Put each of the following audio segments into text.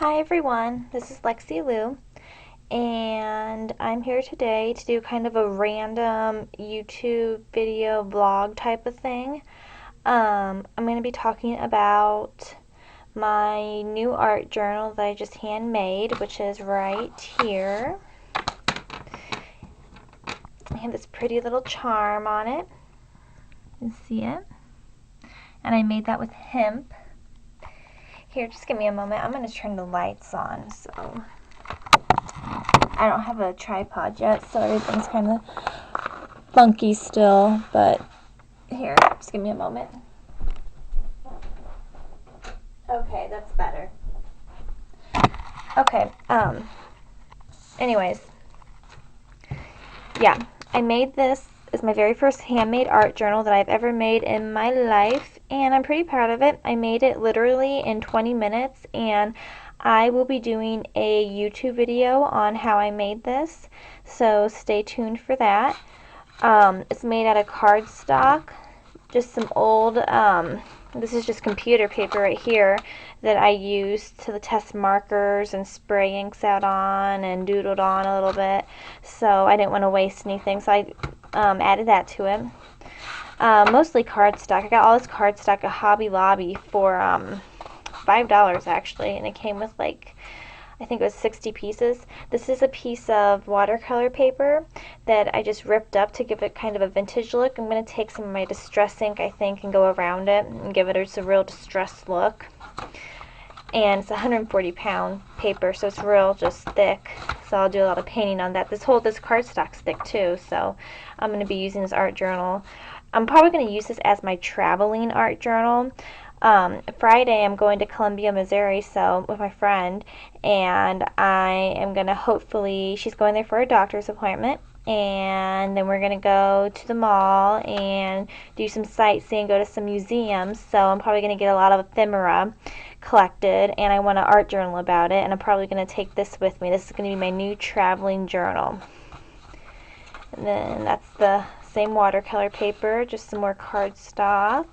Hi everyone, this is Lexilou, and I'm here today to do kind of a random YouTube video vlog type of thing. I'm going to be talking about my new art journal that I just handmade, which is right here. I have this pretty little charm on it. You can see it. And I made that with hemp. Here, just give me a moment. I'm going to turn the lights on, so I don't have a tripod yet, so everything's kind of funky still, but here, just give me a moment. Okay, that's better. Okay, anyways, yeah, I made this as my very first handmade art journal that I've ever made in my life, and I'm pretty proud of it. I made it literally in 20 minutes, and I will be doing a YouTube video on how I made this, so stay tuned for that. It's made out of cardstock, just some old, this is just computer paper right here that I used to test markers and spray inks out on and doodled on a little bit, so I didn't want to waste anything, so I added that to it. Mostly cardstock. I got all this cardstock at Hobby Lobby for $5 actually, and it came with like, I think it was 60 pieces. This is a piece of watercolor paper that I just ripped up to give it kind of a vintage look. I'm going to take some of my distress ink, I think, and go around it and give it just a real distressed look. And it's 140-pound paper, so it's real just thick. So I'll do a lot of painting on that. This cardstock's thick too, so I'm going to be using this art journal. I'm probably going to use this as my traveling art journal. Friday I'm going to Columbia, Missouri, so with my friend, and I am going to hopefully, she's going there for a doctor's appointment, and then we're going to go to the mall and do some sightseeing, go to some museums, so I'm probably going to get a lot of ephemera collected, and I want an art journal about it, and I'm probably going to take this with me. This is going to be my new traveling journal. And then that's the same watercolor paper, just some more cardstock.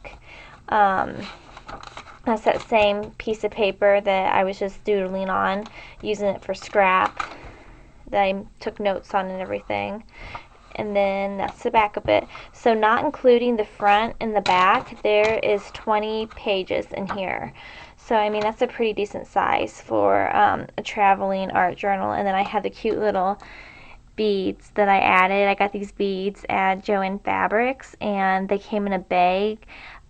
That's that same piece of paper that I was just doodling on, using it for scrap that I took notes on and everything. And then that's the back of it. So not including the front and the back, there is 20 pages in here. So I mean, that's a pretty decent size for a traveling art journal. And then I have the cute little beads that I added. I got these beads at Joann Fabrics, and they came in a bag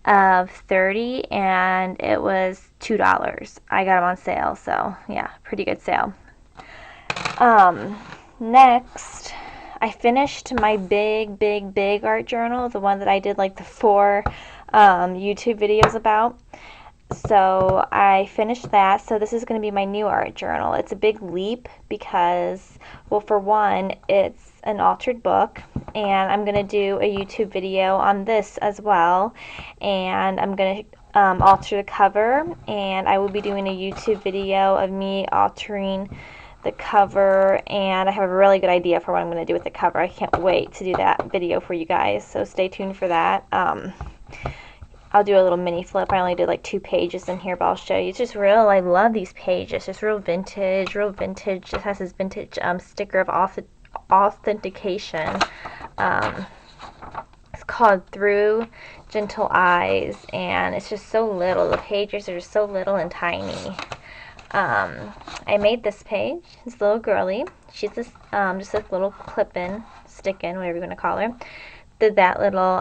of 30, and it was $2. I got them on sale, so yeah, pretty good sale. Next, I finished my big art journal, the one that I did like the 4 YouTube videos about. So I finished that, so this is going to be my new art journal. It's a big leap because, well, for one, it's an altered book, and I'm going to do a YouTube video on this as well, and I'm going to alter the cover, and I will be doing a YouTube video of me altering the cover, and I have a really good idea for what I'm going to do with the cover. I can't wait to do that video for you guys, so stay tuned for that. I'll do a little mini flip. I only did like 2 pages in here, but I'll show you. It's just real, I love these pages. Just real vintage, real vintage. It has this vintage sticker of authentication. It's called Through Gentle Eyes, and it's just so little. The pages are just so little and tiny. I made this page. This little girly. She's this, just a little clip-in, stick-in, whatever you want to call her. Did that little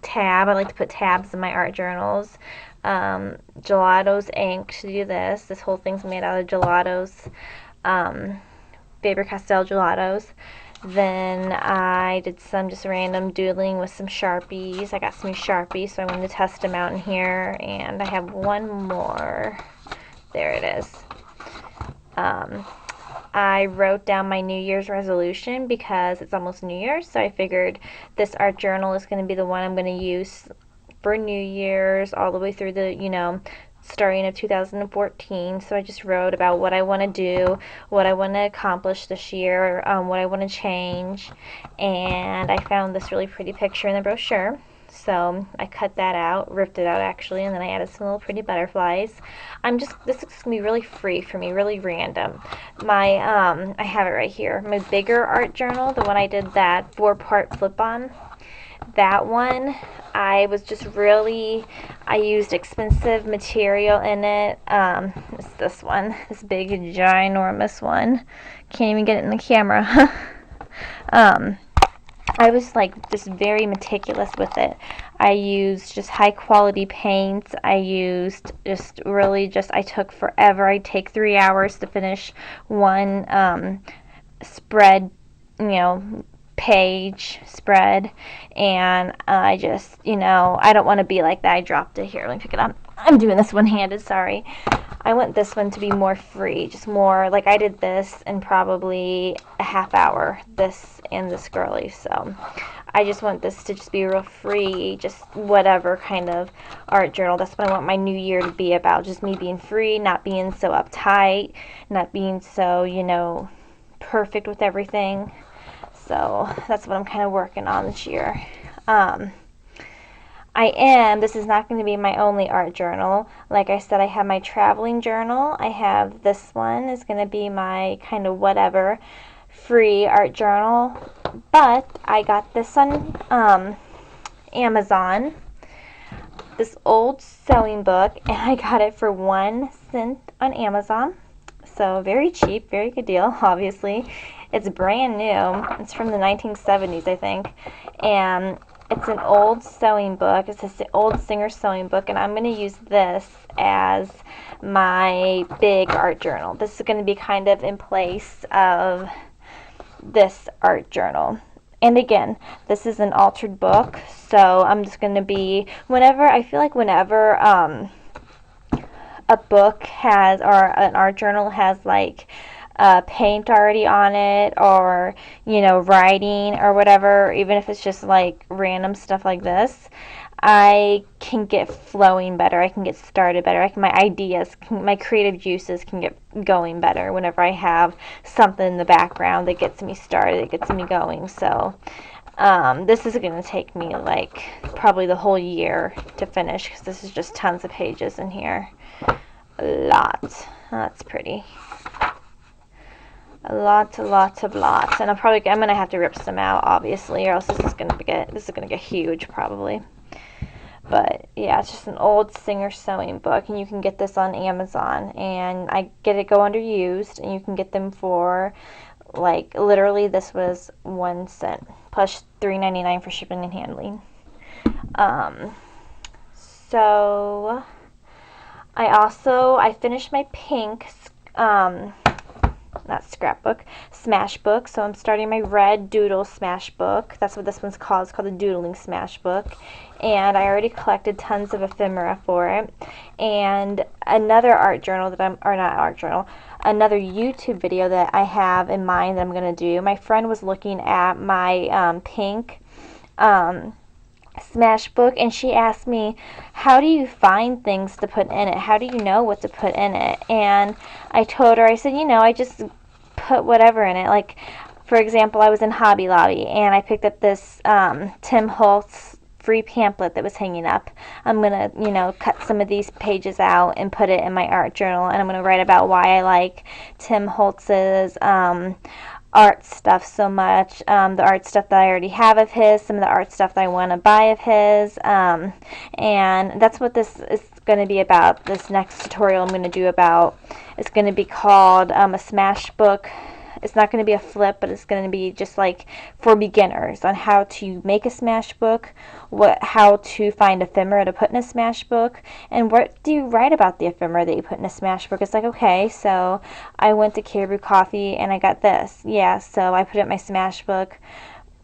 tab. I like to put tabs in my art journals. Gelato's ink to do this. This whole thing's made out of Gelato's, Faber-Castell Gelatos. Then I did some just random doodling with some Sharpies. I got some Sharpies, so I wanted to test them out in here. And I have one more. There it is. I wrote down my New Year's resolution because it's almost New Year's, so I figured this art journal is going to be the one I'm going to use for New Year's all the way through the, starting of 2014. So I just wrote about what I want to do, what I want to accomplish this year, what I want to change, and I found this really pretty picture in the brochure. So I cut that out, ripped it out actually, and then I added some little pretty butterflies. This is gonna be really free for me, really random. I have it right here. My bigger art journal, the one I did that 4-part flip on, that one, I used expensive material in it. It's this one, this big, ginormous one. Can't even get it in the camera. I was like just very meticulous with it. I used just high quality paints. I took forever. I take 3 hours to finish one spread, page spread. And I just, I don't want to be like that. I dropped it here. Let me pick it up. I'm doing this one-handed, sorry. I want this one to be more free, just more like I did this in probably a half hour, this and this girly. So I just want this to just be real free, just whatever kind of art journal. That's what I want my new year to be about, just me being free, not being so uptight, not being so, perfect with everything. So that's what I'm kind of working on this year. This is not going to be my only art journal. Like I said, I have my traveling journal. I have this one is going to be my kind of whatever free art journal. But I got this on Amazon, this old sewing book, and I got it for 1 cent on Amazon. So very cheap, very good deal, obviously. It's brand new. It's from the 1970s, I think. And it's an old sewing book. It's an old Singer sewing book, and I'm going to use this as my big art journal. This is going to be kind of in place of this art journal. And again, this is an altered book, so I'm just going to be, whenever a book has, or an art journal has like paint already on it, or writing or whatever, even if it's just like random stuff like this, I can get flowing better. I can get started better. My creative juices can get going better whenever I have something in the background that gets me started, that gets me going. So this is going to take me like probably the whole year to finish, because this is just tons of pages in here. A lot. That's pretty. A lot. And I'm going to have to rip some out, obviously, or else this is going to get huge probably. But yeah, it's just an old Singer sewing book, and you can get this on Amazon, and I get it go under used, and you can get them for like literally, this was 1 cent plus $3.99 for shipping and handling. So I finished my pink not scrapbook, smash book. So I'm starting my red doodle smash book. That's what this one's called. It's called the doodling smash book. And I already collected tons of ephemera for it. And another art journal another YouTube video that I have in mind that I'm going to do. My friend was looking at my pink smash book, and she asked me, how do you find things to put in it? How do you know what to put in it? And I told her, I said, I just put whatever in it. Like, for example, I was in Hobby Lobby, and I picked up this Tim Holtz free pamphlet that was hanging up. I'm going to, cut some of these pages out and put it in my art journal, and I'm going to write about why I like Tim Holtz's art stuff so much, the art stuff that I already have of his, some of the art stuff that I want to buy of his, and that's what this is going to be about. This next tutorial I'm going to do it's going to be called a smash book. It's not going to be a flip, but it's going to be just like for beginners on how to make a smash book, how to find ephemera to put in a smash book, and what do you write about the ephemera that you put in a smash book. It's like, okay, so I went to Caribou Coffee and I got this. Yeah, so I put it in my smash book.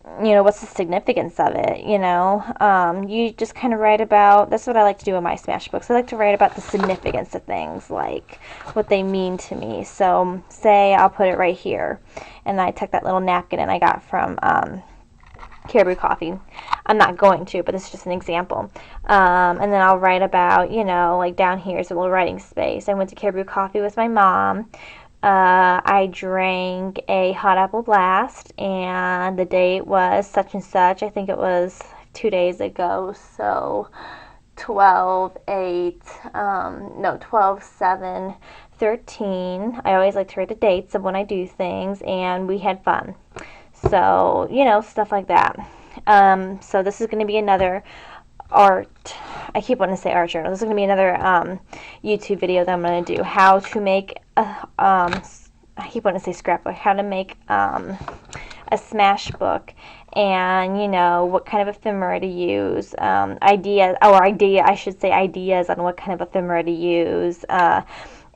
What's the significance of it? You just kind of write about, that's what I like to do in my smash books. I like to write about the significance of things, like what they mean to me. So say I'll put it right here, and I took that little napkin and I got from Caribou Coffee. I'm not going to, but this is just an example. And then I'll write about, like down here is a little writing space. I went to Caribou Coffee with my mom. I drank a hot apple blast, and the date was such and such. I think it was 2 days ago, so 12, 8, no, 12, 7, 13. I always like to write the dates of when I do things, and we had fun. So, stuff like that. So this is going to be another art, I keep wanting to say art journal. This is going to be another YouTube video that I'm going to do. How to make, I keep wanting to say scrapbook, how to make a smash book, and what kind of ephemera to use, ideas on what kind of ephemera to use,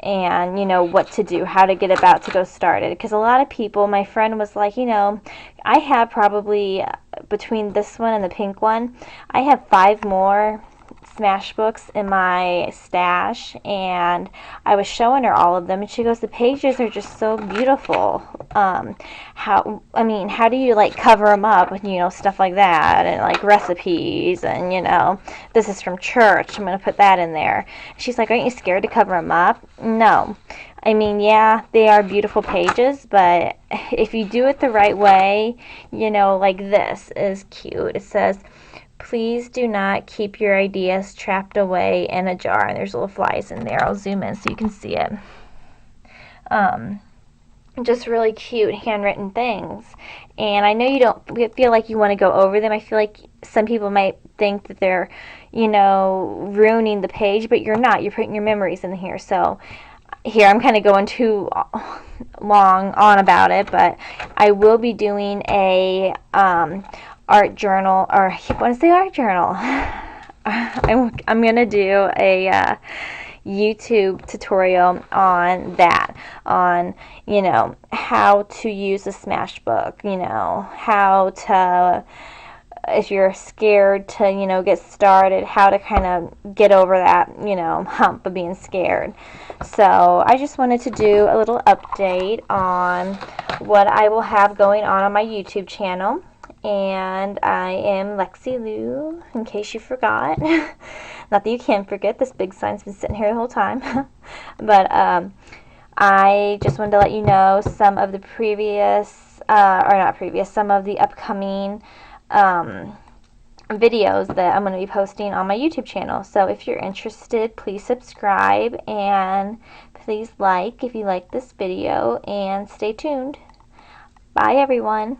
and what to do, how to get about to go started. Because a lot of people, my friend was like, I have probably, between this one and the pink one, I have 5 more smash books in my stash, and I was showing her all of them, and she goes, the pages are just so beautiful. How do you like cover them up and stuff like that, and like recipes, and this is from church, I'm gonna put that in there. She's like, aren't you scared to cover them up? No. Yeah, they are beautiful pages, but if you do it the right way, like this is cute. It says, please do not keep your ideas trapped away in a jar. And there's little flies in there. I'll zoom in so you can see it. Just really cute handwritten things. And I know you don't feel like you want to go over them. I feel like some people might think that they're, ruining the page, but you're not. You're putting your memories in here. So here, I'm kind of going too long on about it, but I will be doing a art journal, or I keep wanting to say art journal. I'm going to do a YouTube tutorial on that, on, how to use a smash book, how to, if you're scared to, get started, how to kind of get over that, hump of being scared. So I just wanted to do a little update on what I will have going on my YouTube channel. And I am Lexilou, in case you forgot. Not that you can forget, this big sign's been sitting here the whole time. But I just wanted to let you know some of the some of the upcoming videos that I'm going to be posting on my YouTube channel. So if you're interested, please subscribe, and please like if you like this video, and stay tuned. Bye, everyone.